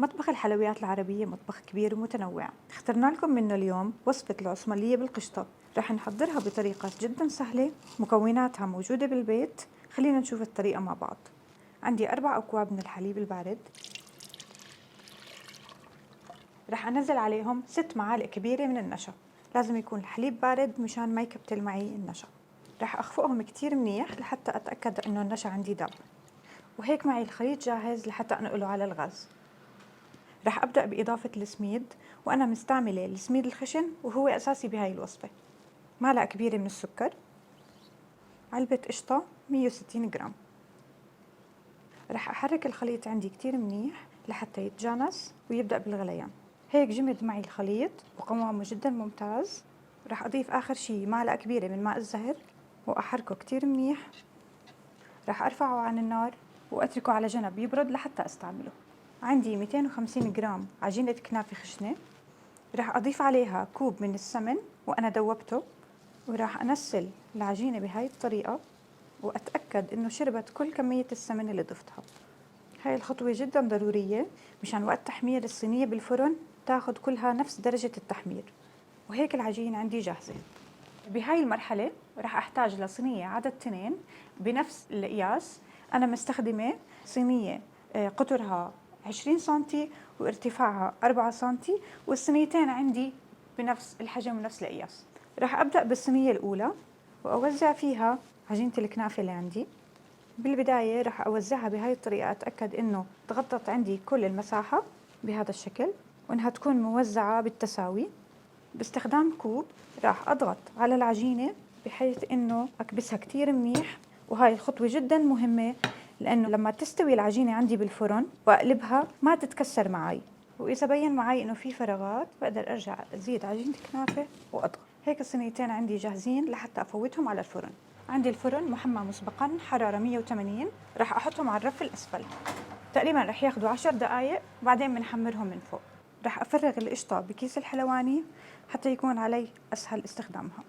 مطبخ الحلويات العربية مطبخ كبير ومتنوع. اخترنا لكم منه اليوم وصفة العصملية بالقشطة. رح نحضرها بطريقة جدا سهلة، مكوناتها موجودة بالبيت. خلينا نشوف الطريقة مع بعض. عندي 4 أكواب من الحليب البارد، رح أنزل عليهم 6 معالق كبيرة من النشا. لازم يكون الحليب بارد مشان ما يكبتل معي النشا. رح أخفقهم كتير منيح لحتى أتأكد إنه النشا عندي داب، وهيك معي الخليط جاهز لحتى أنقله على الغاز. رح أبدأ بإضافة السميد، وأنا مستعملة السميد الخشن وهو أساسي بهاي الوصفة. معلقة كبيرة من السكر، علبة قشطة 160 جرام. رح أحرك الخليط عندي كتير منيح لحتى يتجانس ويبدأ بالغليان. هيك جمد معي الخليط وقوامه جدا ممتاز. رح أضيف آخر شي معلقة كبيرة من ماء الزهر وأحركه كتير منيح. رح أرفعه عن النار وأتركه على جنب يبرد لحتى أستعمله. عندي 250 جرام عجينة كنافة خشنة، رح أضيف عليها كوب من السمن وأنا دوبته، وراح أنسل العجينة بهاي الطريقة وأتأكد إنه شربت كل كمية السمن اللي ضفتها. هاي الخطوة جدا ضرورية مشان وقت تحمير الصينية بالفرن تاخد كلها نفس درجة التحمير. وهيك العجينة عندي جاهزة. بهاي المرحلة رح أحتاج لصينية عدد 2 بنفس القياس. أنا مستخدمة صينية قطرها 20 سنتي وارتفاعها 4 سنتي، والصينيتين عندي بنفس الحجم ونفس القياس. رح أبدأ بالصينية الأولى وأوزع فيها عجينة الكنافة اللي عندي. بالبداية رح أوزعها بهاي الطريقة، أتأكد إنه تغطت عندي كل المساحة بهذا الشكل وإنها تكون موزعة بالتساوي. باستخدام كوب راح أضغط على العجينة بحيث إنه أكبسها كتير منيح. وهاي الخطوة جدا مهمة لأنه لما تستوي العجينة عندي بالفرن وأقلبها ما تتكسر معي، وإذا بين معي إنه في فراغات بقدر أرجع أزيد عجينة كنافة وأضغط. هيك الصينيتين عندي جاهزين لحتى أفوتهم على الفرن. عندي الفرن محمى مسبقا حرارة 180. راح أحطهم على الرف الأسفل، تقريبا رح ياخدوا 10 دقايق وبعدين بنحمرهم من فوق. رح أفرغ القشطة بكيس الحلواني حتى يكون علي أسهل استخدامها.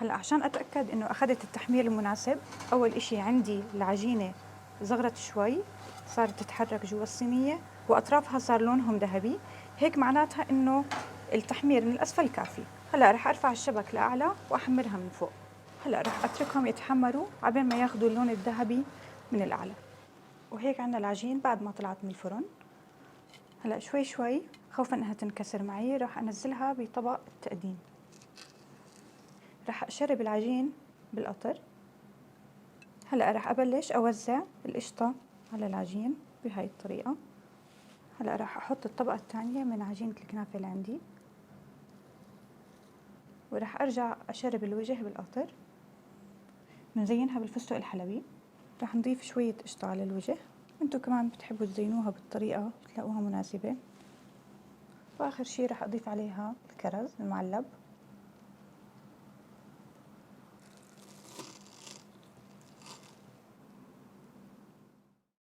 هلأ عشان أتأكد إنه أخذت التحمير المناسب، أول إشي عندي العجينة صغرت شوي، صارت تتحرك جوا الصينية وأطرافها صار لونهم ذهبي، هيك معناتها إنه التحمير من الأسفل كافي. هلأ رح أرفع الشبك لأعلى وأحمرها من فوق. هلأ رح أتركهم يتحمروا عبين ما ياخدوا اللون الذهبي من الأعلى. وهيك عنا العجين بعد ما طلعت من الفرن. هلأ شوي شوي خوفا إنها تنكسر معي راح أنزلها بطبق التقديم. راح أشرب العجين بالقطر. هلأ راح أبلش أوزع القشطة على العجين بهاي الطريقة. هلأ راح أحط الطبقة الثانية من عجينة الكنافة اللي عندي، وراح أرجع أشرب الوجه بالقطر. بنزينها بالفستق الحلوي. راح نضيف شوية قشطة على الوجه، انتو كمان بتحبوا تزينوها بالطريقة تلاقوها مناسبة. وآخر شي راح أضيف عليها الكرز المعلب.